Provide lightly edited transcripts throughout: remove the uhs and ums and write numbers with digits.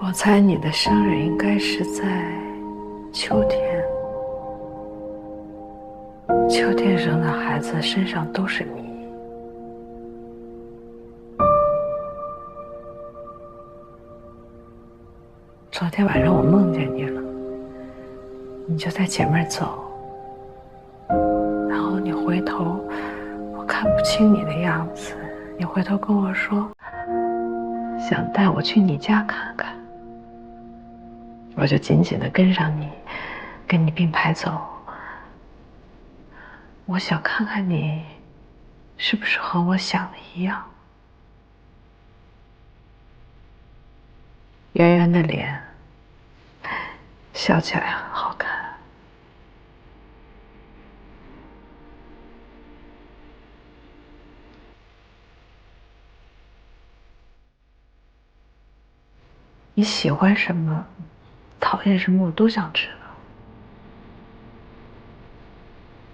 我猜你的生日应该是在秋天。秋天生的孩子身上都是谜。昨天晚上我梦见你了，你就在前面走，然后你回头，我看不清你的样子，你回头跟我说，想带我去你家看看。我就紧紧地跟上你，跟你并排走。我想看看你是不是和我想的一样。圆圆的脸，笑起来很好看。你喜欢什么，讨厌什么，我都想知道。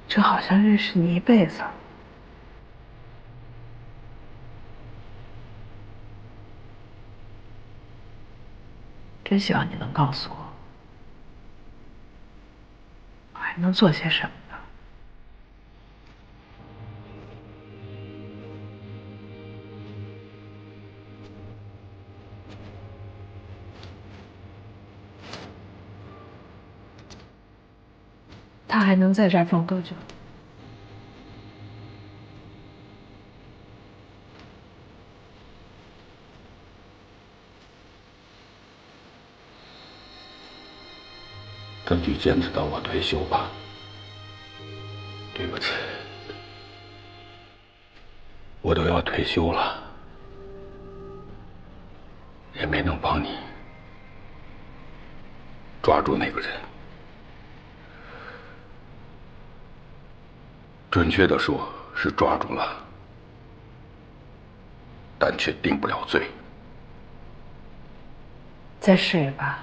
这好像认识你一辈子。真希望你能告诉我，我还能做些什么呢？他还能在这儿放多久？争取坚持到我退休吧。对不起，我都要退休了，也没能帮你抓住那个人。准确的说是抓住了，但却定不了罪。再试一把。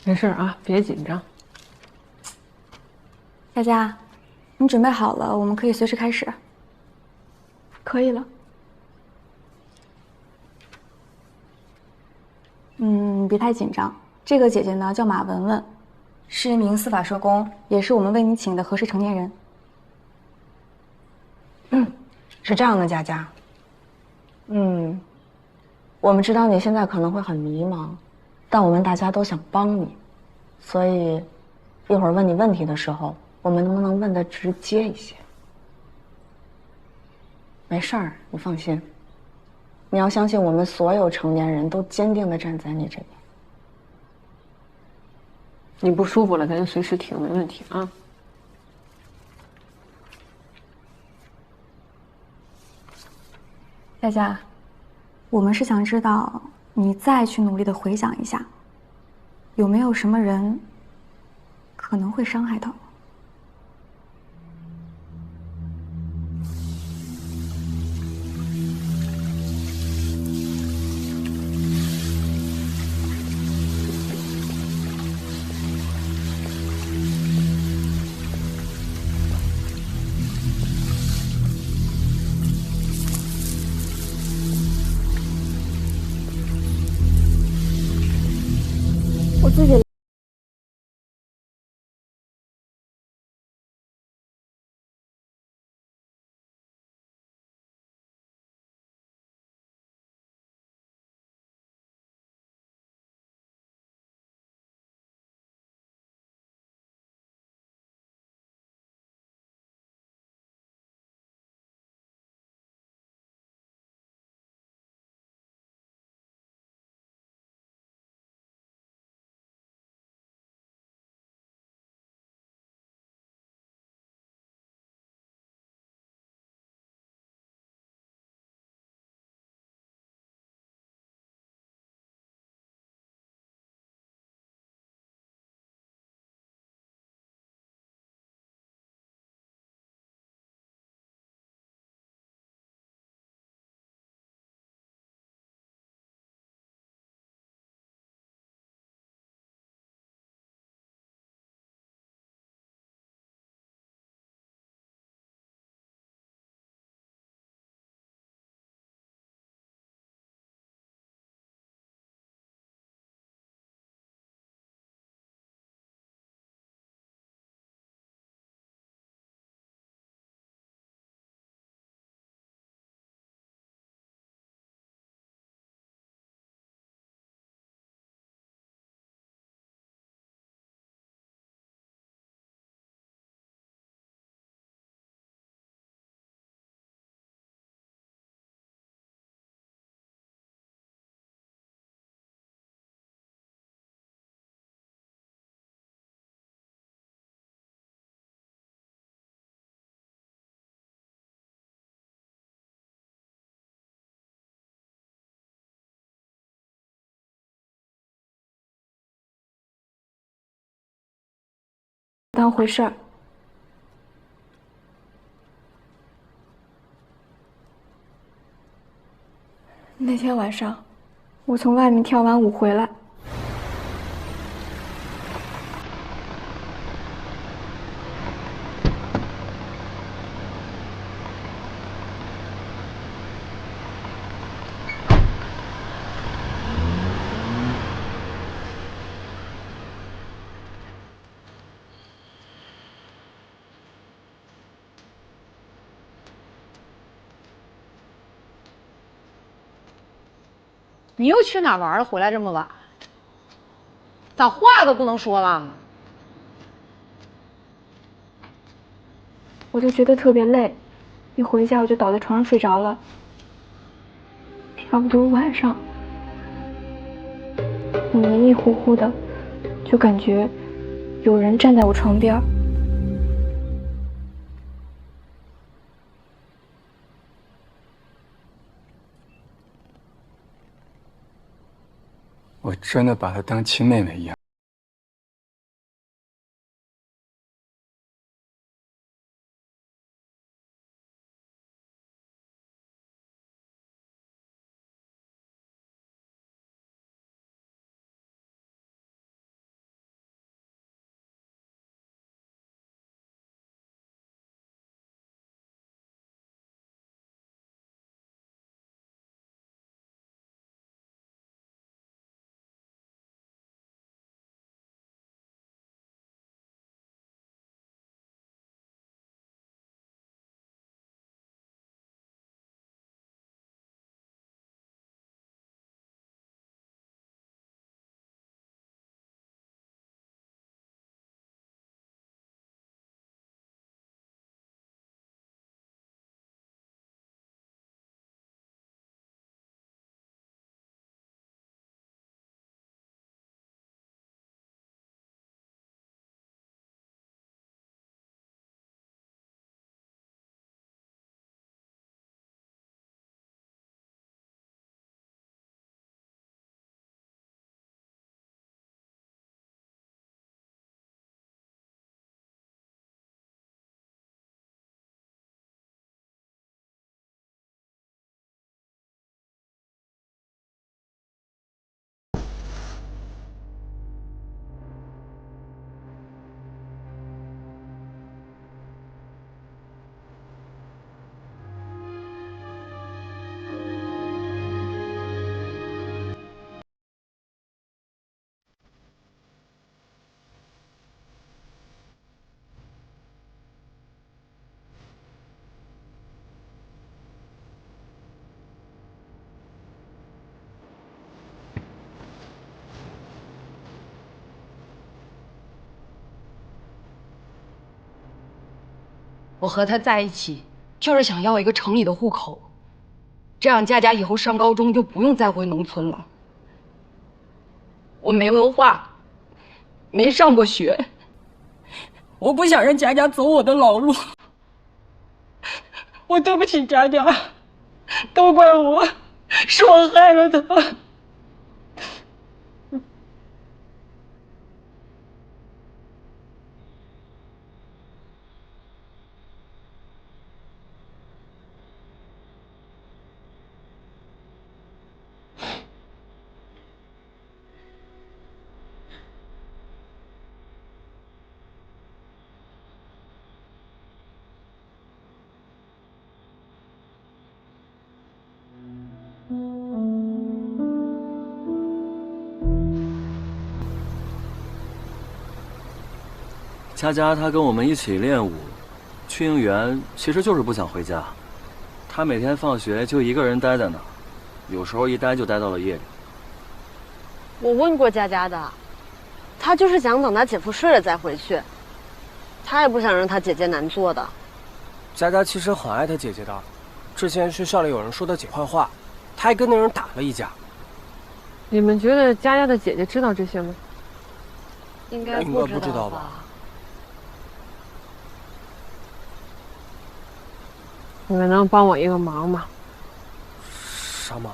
没事啊，别紧张。佳佳，你准备好了，我们可以随时开始。可以了。别太紧张。这个姐姐呢叫马文文，是一名司法社工，也是我们为你请的合适成年人。是这样的，佳佳。我们知道你现在可能会很迷茫，但我们大家都想帮你，所以一会儿问你问题的时候，我们能不能问得直接一些？没事儿，你放心。你要相信，我们所有成年人都坚定地站在你这边。你不舒服了，咱就随时停，没问题啊。佳佳，我们是想知道你再去努力的回想一下，有没有什么人可能会伤害到我？我自己。当回事儿。那天晚上，我从外面跳完舞回来，你又去哪玩了？回来这么晚，咋话都不能说了？我就觉得特别累，一回家我就倒在床上睡着了。差不多晚上，我迷迷糊糊的，就感觉有人站在我床边。我真的把她当亲妹妹一样。我和他在一起，就是想要一个城里的户口，这样佳佳以后上高中就不用再回农村了。我没文化，没上过学，我不想让佳佳走我的老路。我对不起佳佳，都怪我，是我害了她。佳佳她跟我们一起练舞，去应援，其实就是不想回家。她每天放学就一个人待在那儿，有时候一待就待到了夜里。我问过佳佳的，她就是想等她姐夫睡了再回去，她也不想让她姐姐难做的。佳佳其实很爱她姐姐的，之前学校里有人说她姐坏话，她还跟那人打了一架。你们觉得佳佳的姐姐知道这些吗？应该不知道吧？你们能帮我一个忙吗？啥忙？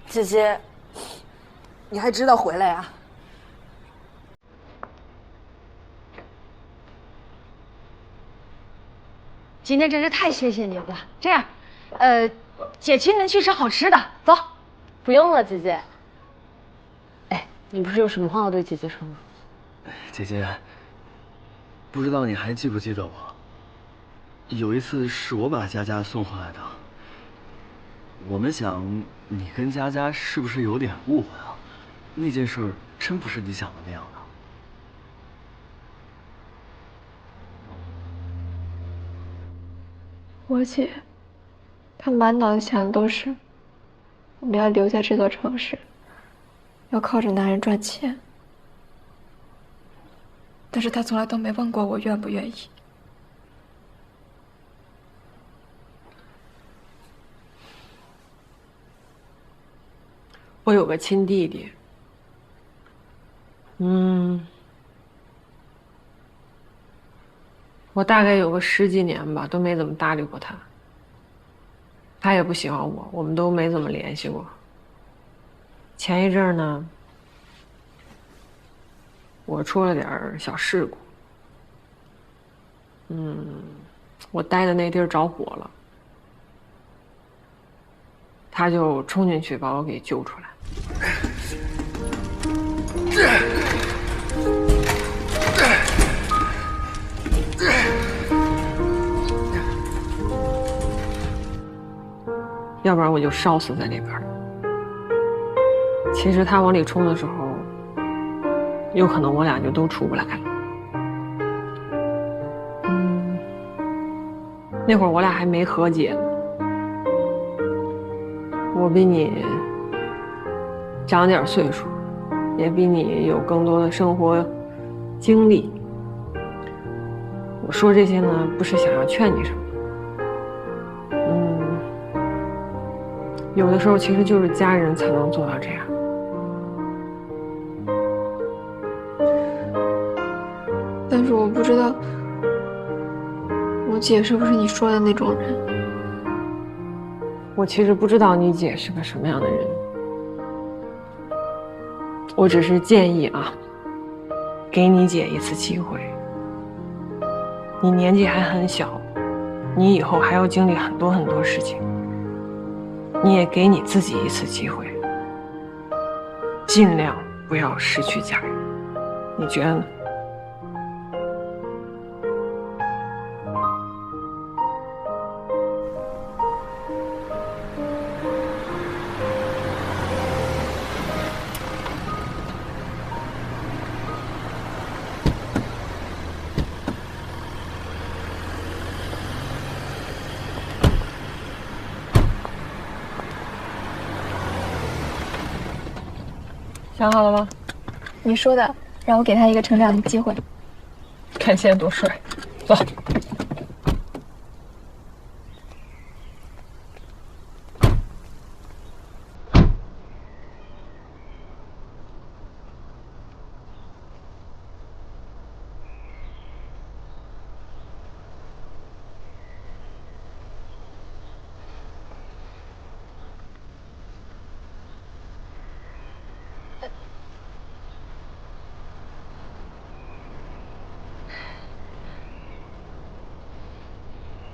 姐姐，你还知道回来呀？今天真是太谢谢你了。这样，姐请您去吃好吃的，走。不用了，姐姐。哎，你不是有什么话要对姐姐说吗？姐姐，不知道你还记不记得我？有一次是我把佳佳送回来的。我们想，你跟佳佳是不是有点误会啊？那件事真不是你想的那样的。我姐，她满脑子想的都是我们要留在这座城市，要靠着男人赚钱。但是她从来都没问过我愿不愿意。我有个亲弟弟，我大概有个10几年吧，都没怎么搭理过他。他也不喜欢我，我们都没怎么联系过。前一阵呢，我出了点小事故，我待的那地儿着火了，他就冲进去把我给救出来。要不然我就烧死在里边了。其实他往里冲的时候，有可能我俩就都出不来了。那会儿我俩还没和解呢。我比你长点岁数，也比你有更多的生活经历。我说这些呢，不是想要劝你什么。有的时候其实就是家人才能做到这样。但是我不知道，我姐是不是你说的那种人？我其实不知道你姐是个什么样的人，我只是建议啊，给你姐一次机会。你年纪还很小，你以后还要经历很多很多事情。你也给你自己一次机会，尽量不要失去家人，你觉得呢？想好了吗？你说的，让我给他一个成长的机会。看现在多帅，走。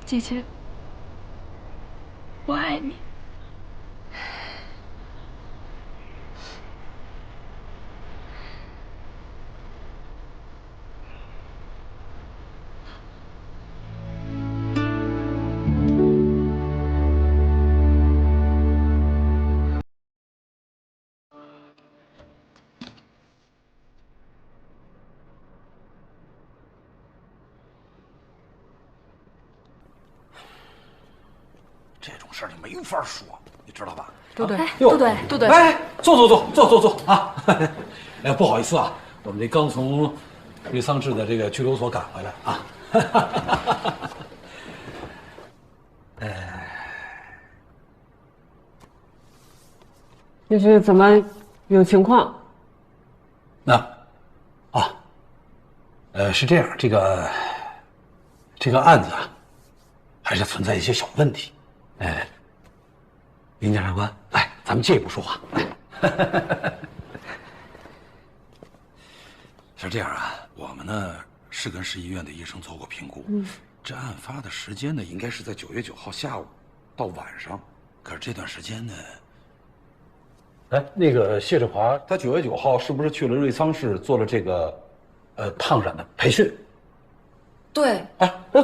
姐姐，我爱你。这种事儿你没法说，你知道吧？杜队，杜队，来，坐啊！哎，不好意思啊，我们这刚从瑞桑市的这个拘留所赶回来啊。这是怎么有情况？是这样，这个案子啊，还是存在一些小问题。林检察官，来，咱们借一步说话。是这样啊，我们呢是跟市医院的医生做过评估，这案发的时间呢，应该是在9月9号下午到晚上，可是这段时间呢，那个谢志华，他9月9号是不是去了瑞桑市做了这个烫染的培训？对。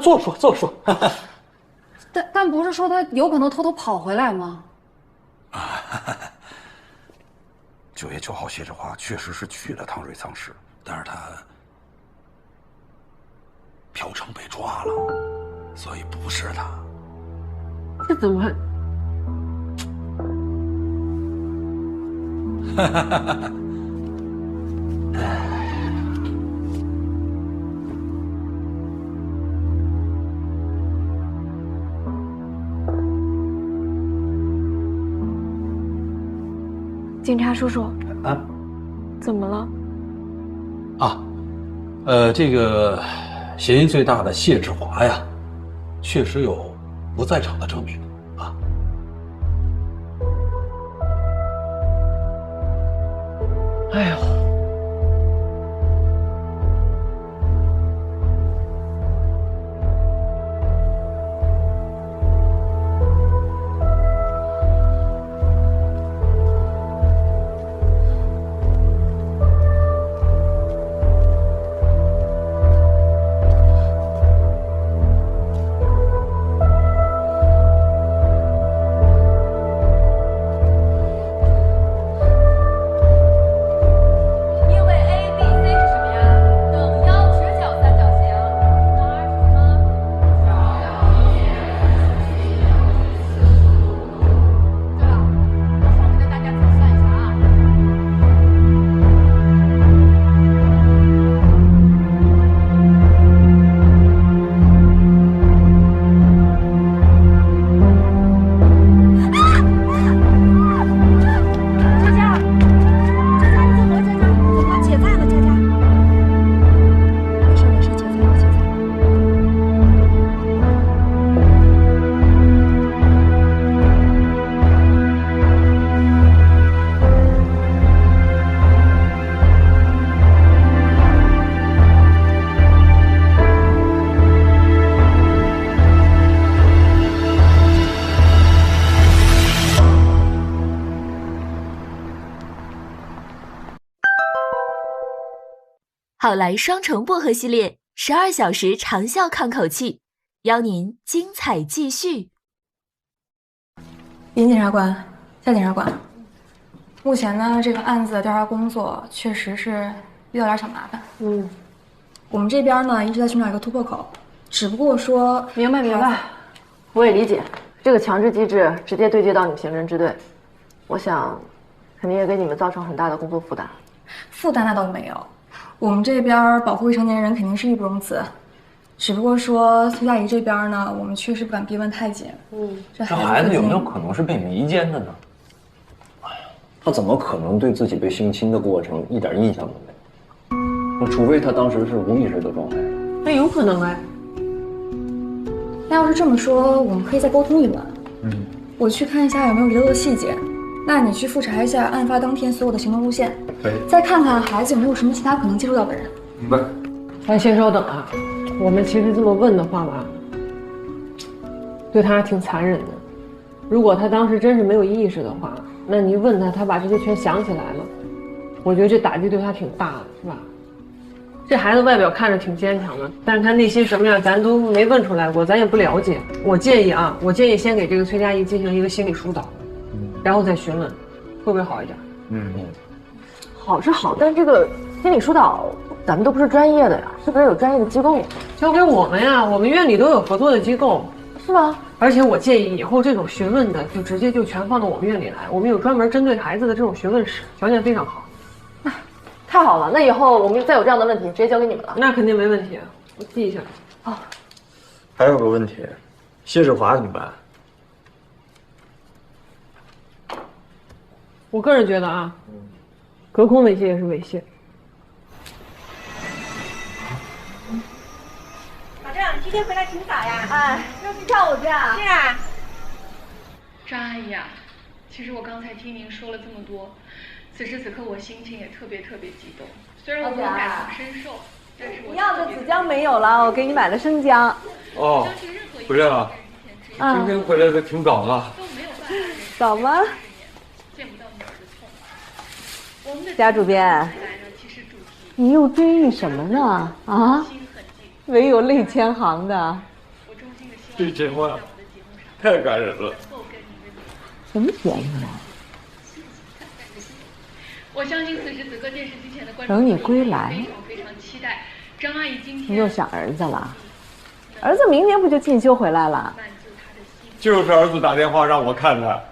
坐着说。但不是说他有可能偷偷跑回来吗？9月9号，谢志华确实是去了趟瑞桑市，但是他嫖娼被抓了，所以不是他。这怎么警察叔叔，怎么了？这个嫌疑最大的谢志华呀，确实有不在场的证明啊。哎呦！好来双重薄荷系列12小时长效抗口气，邀您精彩继续。林检察官，夏检察官，目前呢，这个案子的调查工作确实是遇到点小麻烦。我们这边呢一直在寻找一个突破口，只不过说明白，我也理解，这个强制机制直接对接到你们刑侦支队，我想肯定也给你们造成很大的工作负担。负担那倒没有，我们这边保护未成年人肯定是义不容辞，只不过说崔佳怡这边呢，我们确实不敢逼问太紧。这孩子有没有可能是被迷奸的呢？哎呀，他怎么可能对自己被性侵的过程一点印象都没有？那除非他当时是无意识的状态。那有可能哎。那要是这么说，我们可以再沟通一轮。我去看一下有没有遗漏的细节。那你去复查一下案发当天所有的行动路线，可以。再看看孩子有没有什么其他可能接触到的人。明白。咱先稍等啊，我们其实这么问的话吧，对他挺残忍的。如果他当时真是没有意识的话，那你问他，他把这些全想起来了，我觉得这打击对他挺大的，是吧？这孩子外表看着挺坚强的，但是他内心什么样，咱都没问出来过，咱也不了解。我建议先给这个崔佳怡进行一个心理疏导，然后再询问，会不会好一点？好是好，但这个心理疏导咱们都不是专业的呀，是不是有专业的机构？交给我们呀，我们院里都有合作的机构，是吗？而且我建议以后这种询问的就直接全放到我们院里来，我们有专门针对孩子的这种询问室，条件非常好。太好了，那以后我们再有这样的问题，直接交给你们了。那肯定没问题，我记一下。哦，还有个问题，谢世华怎么办？我个人觉得啊，隔空猥亵也是猥亵。老郑，今天回来挺早呀？哎，要去跳舞去啊？是啊。张阿姨啊，其实我刚才听您说了这么多，此时此刻我心情也特别激动。虽然我没有感同身受，但是我你要的子姜没有了，我给你买了生姜。哦，回来了。今天回来的挺早的。早吗？贾主编，你又追忆什么呢？啊，唯有泪千行的。这节目太感人了。什么节目啊？我相信此时此刻电视机前的观众等你归来，非常期待张阿姨今天。你又想儿子了？儿子明年不就进修回来了？就是儿子打电话让我看的。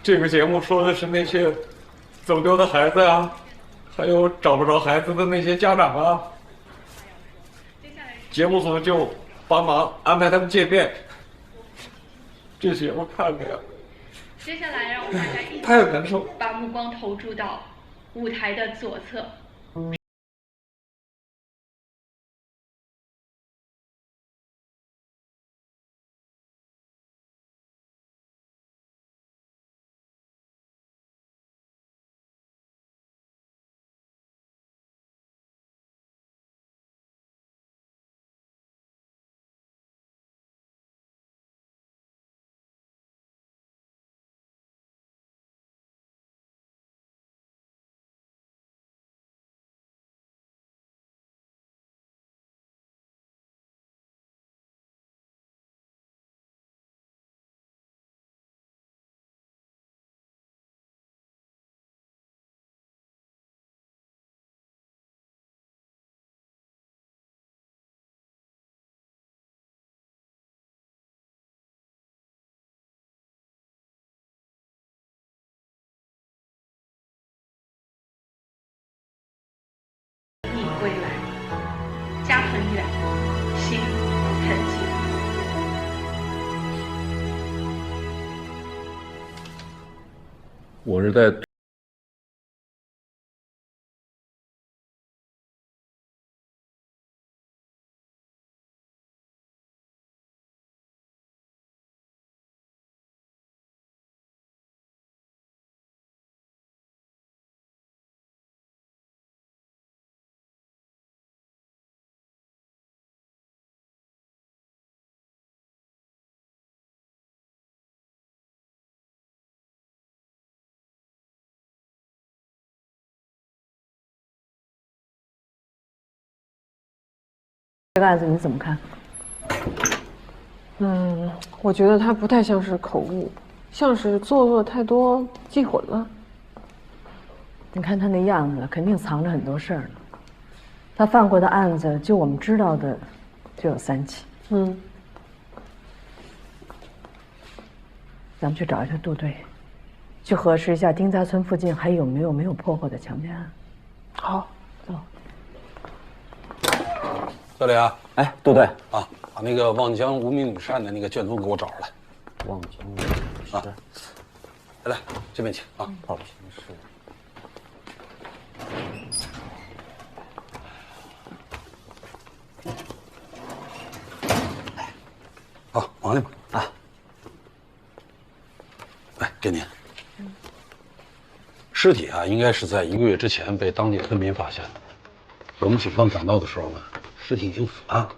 这个节目说的是那些走丢的孩子啊，还有找不着孩子的那些家长啊。节目组就帮忙安排他们见面。这节目看的呀。接下来让我们大家一起太难受，把目光投注到舞台的左侧。归来，家很远，心很近。我是在。这个案子你怎么看？我觉得他不太像是口误，像是做恶太多，记混了。你看他那样子，肯定藏着很多事儿呢。他犯过的案子，就我们知道的，就有3起。咱们去找一下杜队，去核实一下丁家村附近还有没有破获的强奸案。好，走。小李啊，哎，杜队啊，把那个望江无名女尸案的那个卷宗给我找出来。望江无名女尸，来，这边请啊。好，是。好，往里吧。啊，来，给您。尸体啊，应该是在1个月之前被当地村民发现的。我们警方赶到的时候呢，尸体已经腐烂了，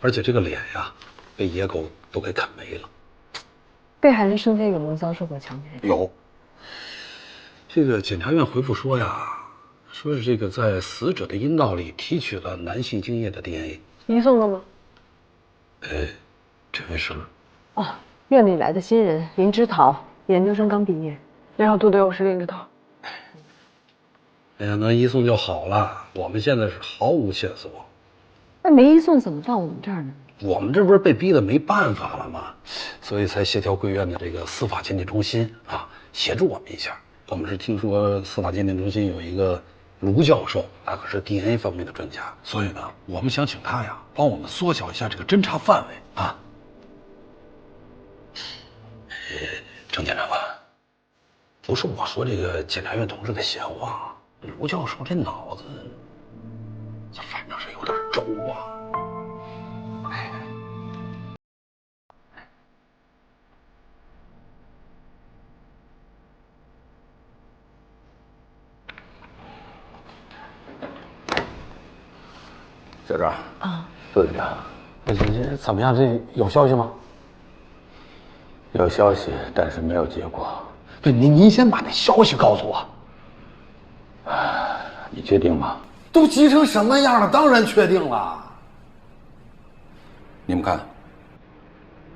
而且这个脸呀，被野狗都给啃没了。被害人生前有没有遭受过强奸？有。这个检察院回复说呀，说是这个在死者的阴道里提取了男性精液的 DNA。移送了吗？这位是。哦，院里来的新人林之桃，研究生刚毕业。你好，杜队，我是林之桃。哎呀，能移送就好了。我们现在是毫无线索。那没移送怎么到我们这儿呢？我们这不是被逼得没办法了吗？所以才协调贵院的这个司法鉴定中心啊，协助我们一下。我们是听说司法鉴定中心有一个卢教授，那可是 DNA 方面的专家，所以呢，我们想请他呀，帮我们缩小一下这个侦查范围啊。郑检察官，不是我说这个检察院同志的闲话，卢教授这脑子，反正是有点轴啊。小张啊，杜队长，这怎么样？这有消息吗？有消息，但是没有结果。对，您先把那消息告诉我。你确定吗？都急成什么样了？当然确定了。你们看，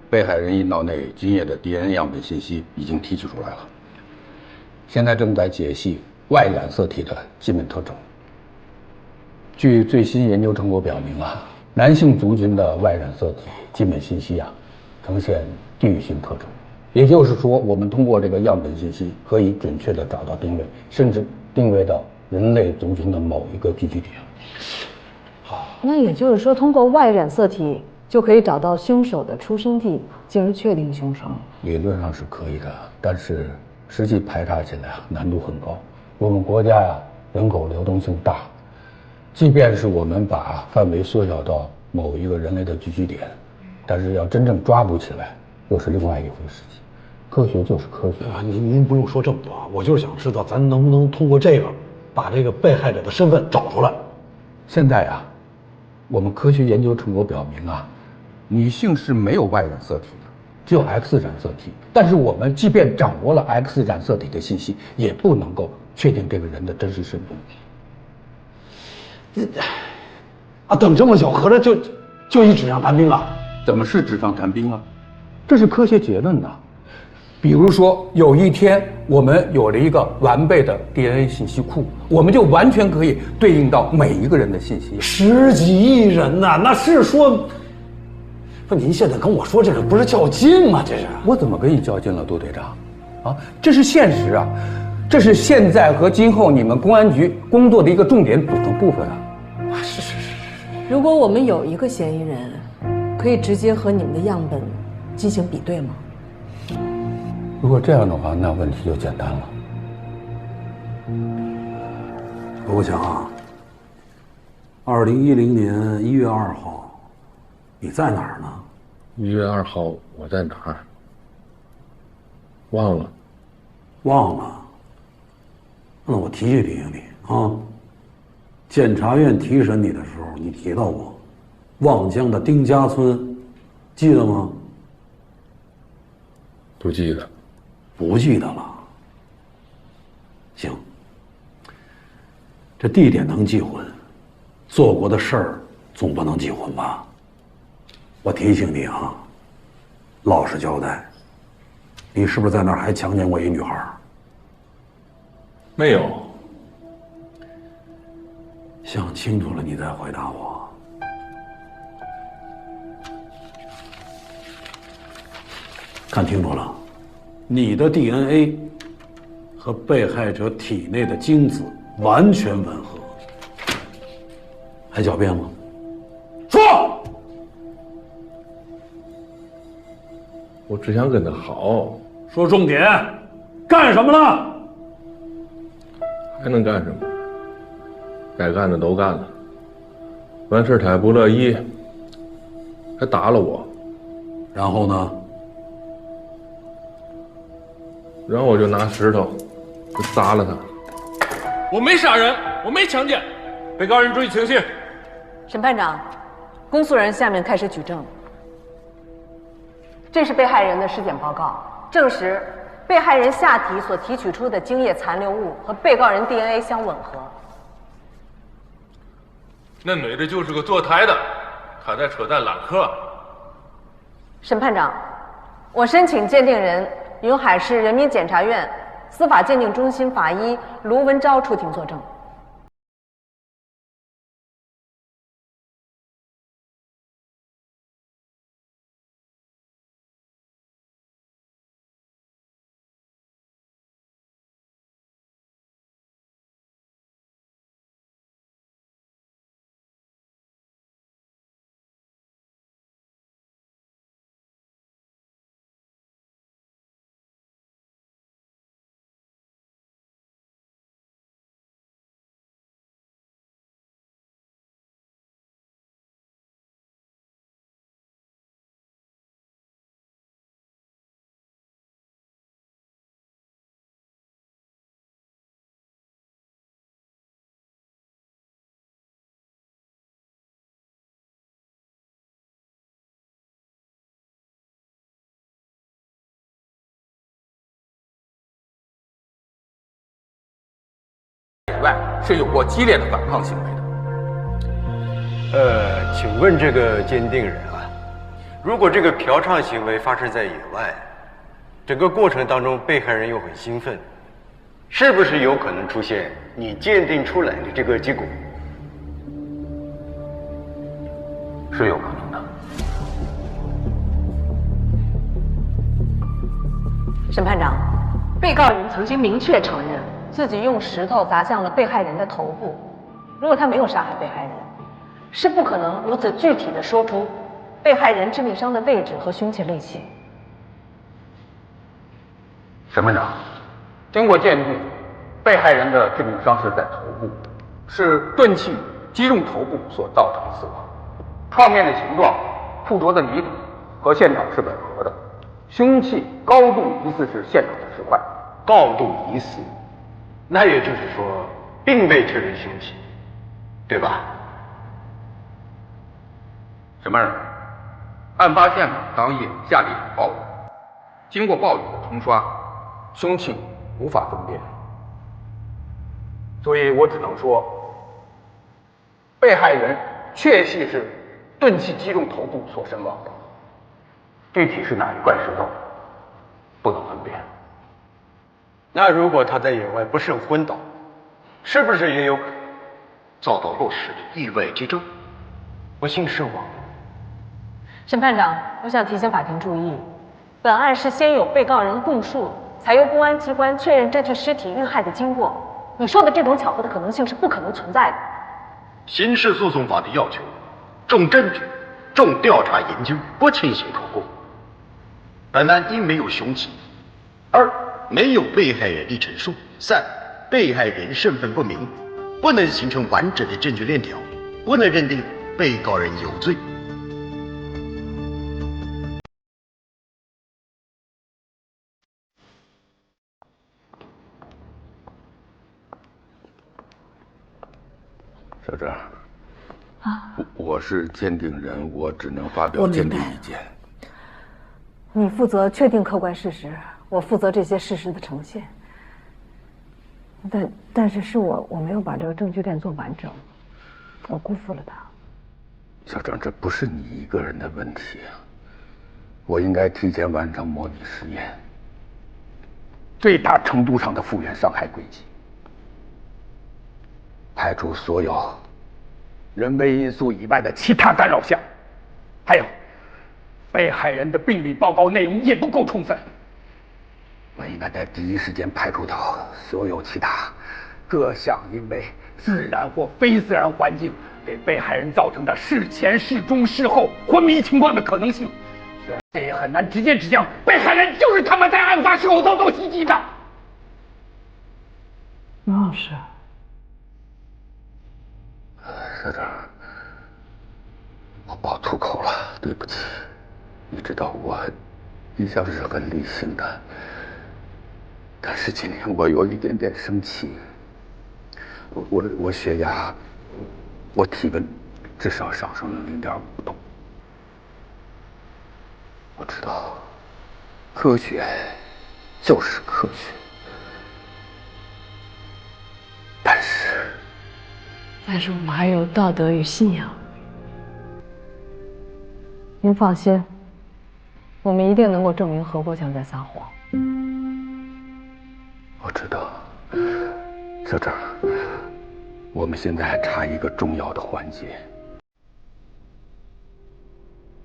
被害人阴道内精液的 DNA 样本信息已经提取出来了，现在正在解析Y染色体的基本特征。据最新研究成果表明啊，男性族群的 Y 染色体基本信息啊，呈现地域性特征。也就是说，我们通过这个样本信息，可以准确地找到定位，甚至定位到人类族群的某一个聚集点。好，那也就是说，通过 Y 染色体就可以找到凶手的出生地，进而确定凶手。理论上是可以的，但是实际排查起来啊，难度很高。我们国家呀，人口流动性大。即便是我们把范围缩小到某一个人类的聚居点，但是要真正抓捕起来，又是另外一回事情。科学就是科学啊！您不用说这么多，我就是想知道咱能不能通过这个，把这个被害者的身份找出来。现在啊，我们科学研究成果表明啊，女性是没有 Y 染色体的，只有 X 染色体。但是我们即便掌握了 X 染色体的信息，也不能够确定这个人的真实身份。等这么久，合着就一纸上谈兵啊？怎么是纸上谈兵啊？这是科学结论呐。比如说，有一天我们有了一个完备的 DNA 信息库，我们就完全可以对应到每一个人的信息。10几亿人呐，那是说，不，您现在跟我说这个不是较劲吗？这是我怎么跟你较劲了，杜队长？啊，这是现实啊，这是现在和今后你们公安局工作的一个重点组成部分啊。是。如果我们有一个嫌疑人，可以直接和你们的样本进行比对吗？如果这样的话，那问题就简单了。我想啊，2010年1月2号，你在哪儿呢？1月2号我在哪儿？忘了。忘了？那我提醒你啊。检察院提审你的时候，你提到过望江的丁家村，记得吗？不记得。不记得了。行，这地点能记混，做过的事儿总不能记混吧？我提醒你啊，老实交代，你是不是在那儿还强奸过一女孩？没有。想清楚了，你再回答我。看清楚了，你的 DNA 和被害者体内的精子完全吻合，还狡辩吗？说。我只想跟他好。说重点，干什么了？还能干什么？该干的都干了。完事他还不乐意，还打了我。然后呢？然后我就拿石头就砸了他。我没杀人，我没强奸，被告人注意情绪。审判长，公诉人下面开始举证。这是被害人的尸检报告，证实被害人下体所提取出的精液残留物和被告人 DNA 相吻合。那女的就是个坐台的，她在车站揽客。审判长，我申请鉴定人云海市人民检察院司法鉴定中心法医卢文昭出庭作证。外是有过激烈的反抗行为的。请问这个鉴定人啊，如果这个嫖娼行为发生在野外，整个过程当中被害人又很兴奋，是不是有可能出现你鉴定出来的这个结果？是有可能的。审判长，被告人曾经明确承认自己用石头砸向了被害人的头部。如果他没有杀害被害人，是不可能如此具体地说出被害人致命伤的位置和凶器类型。审判长，经过鉴定，被害人的致命伤是在头部，是钝器击中头部所造成的死亡。创面的形状、附着的泥土和现场是吻合的，凶器高度疑似是现场的石块。高度疑似，那也就是说，并未确认凶器，对吧？审判长，案发现场当夜下了一场暴雨，经过暴雨的冲刷，凶器无法分辨，所以我只能说，被害人确系是钝器击中头部所身亡的，具体是哪一块石头，不能分辨。那如果他在野外不慎昏倒，是不是也有可能遭到落石的意外击中，不幸身亡？审判长，我想提醒法庭注意，本案是先有被告人供述，才由公安机关确认这具尸体遇害的经过。你说的这种巧合的可能性是不可能存在的。刑事诉讼法的要求，重证据、重调查研究，不轻信口供。本案因没有凶器，二没有被害人的陈述，三被害人身份不明，不能形成完整的证据链条，不能认定被告人有罪。小郑，啊，我是鉴定人，我只能发表鉴定意见。你负责确定客观事实，我负责这些事实的呈现。但是我没有把这个证据链做完整，我辜负了他。小郑，这不是你一个人的问题啊！我应该提前完成模拟实验，最大程度上的复原伤害轨迹，排除所有人为因素以外的其他干扰项，还有被害人的病理报告内容也不够充分。我应该在第一时间排除掉所有其他各项因为自然或非自然环境给被害人造成的事前、事中、事后昏迷情况的可能性。这也很难直接指向被害人就是他们在案发时候遭到袭击的。王老师，社长，我爆粗口了，对不起。你知道我一向是很理性的，但是今天我有一点点生气。我血压，我体温至少上升了0.5度。我知道，科学就是科学，但是我们还有道德与信仰。您放心，我们一定能够证明何国强在撒谎。我知道，社长，我们现在还差一个重要的环节。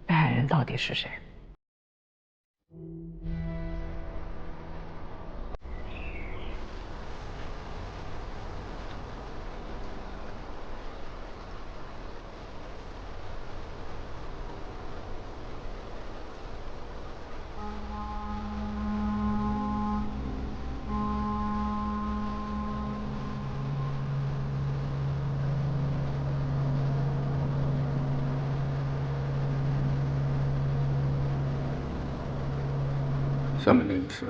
被害人到底是谁？下面那个是。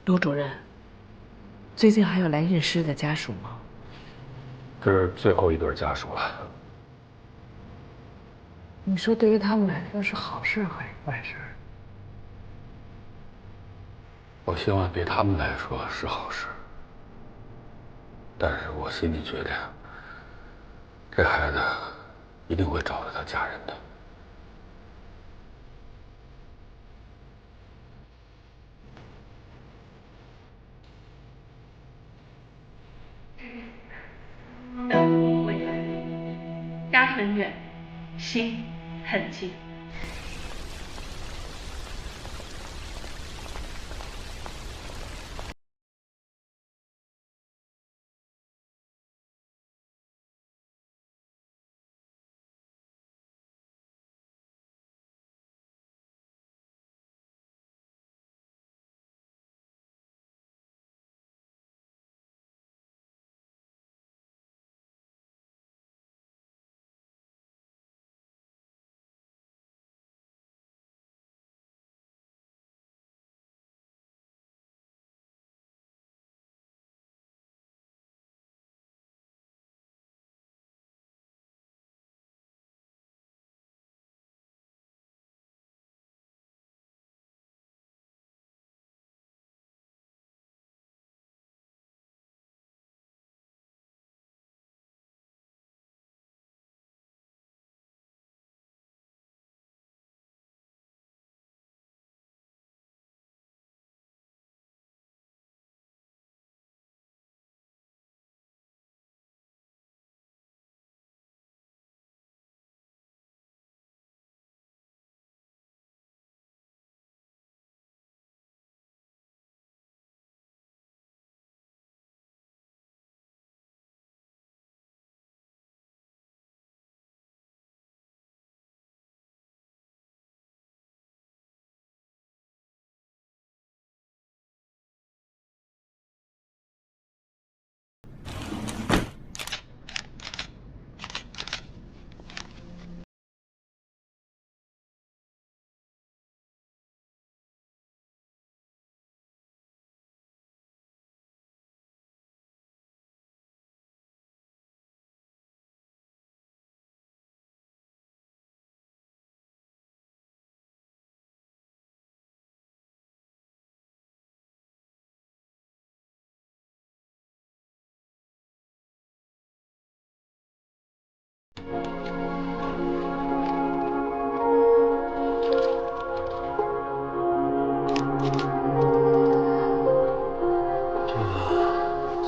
陆主任，最近还有来认尸的家属吗？这是最后一对家属了。你说对于他们来说是好事还是坏事？我希望对他们来说是好事，但是我心里觉得，这孩子一定会找到他家人的。灯不会暗，家很远，心很近。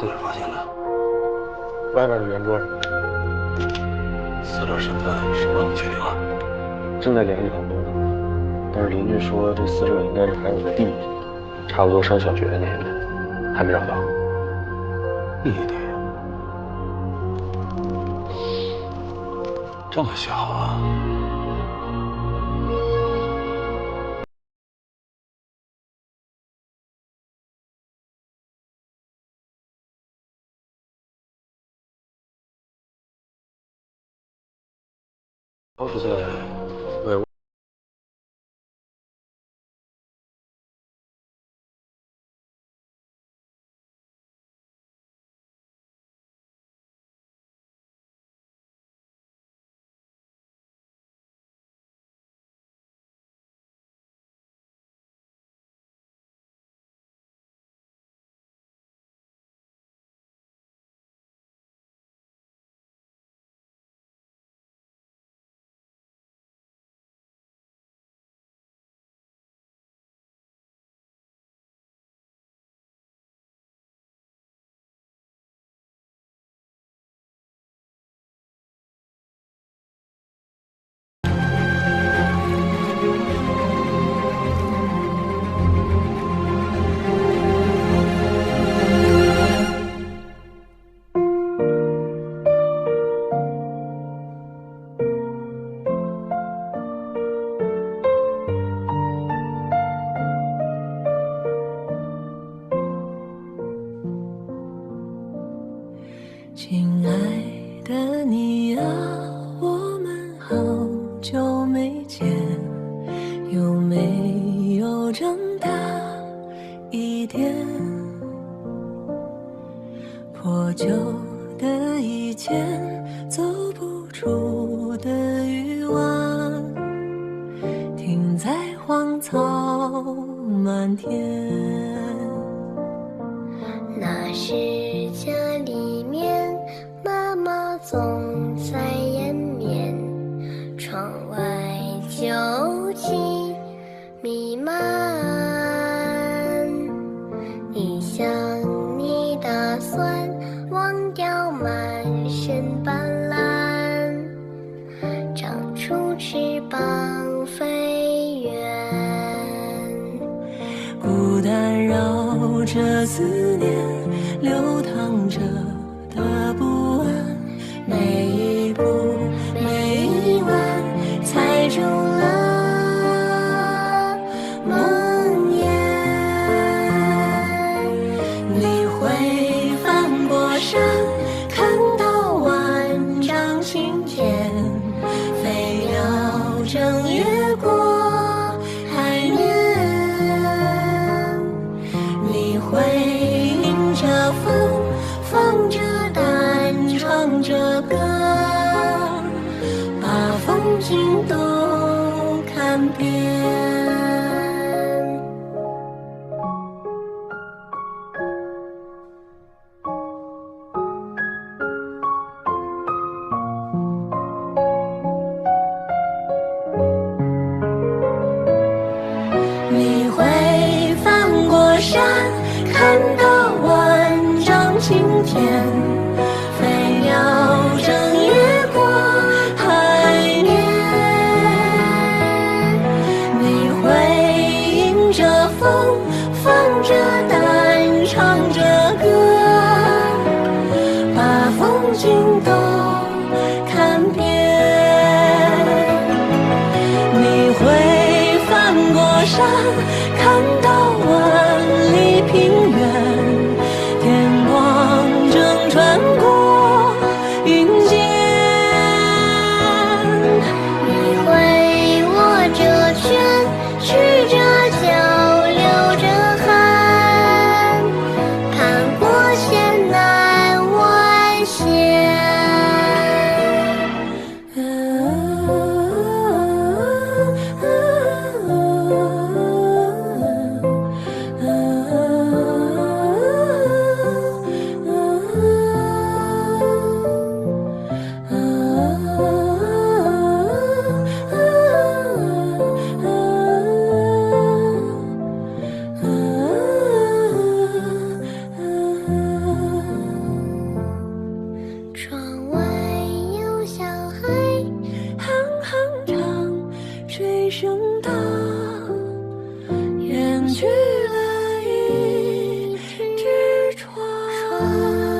从哪儿发现的？外边的圆桌上。死者身份是不是能确定啊？正在联系很多呢，但是邻居说这死者应该是还有个弟弟，差不多上小学的年纪，还没找到。弟弟，这么小啊？都是在对。亲爱的你啊，我们好久没见，有没有长大一点？破旧的以前，走不出的欲望，停在荒草满天。那时家里面，妈妈总在延绵，窗外旧气弥漫。一想你打算忘掉满身斑斓，长出翅膀飞远。孤单绕着思念流淌着的不安，每一步每一弯踩中了梦魇。你会翻过山，看到万丈青天，飞鸟正越过海面。你会迎着风，放着胆，唱着歌，把风景都看遍。你会翻过山，看到万丈青天，飞鸟正越过海面。你会迎着风，放着胆，唱着歌，把风景都看遍。你会翻过山，看到万里平原，天光正穿过云间。你会握着拳，试着交流着花。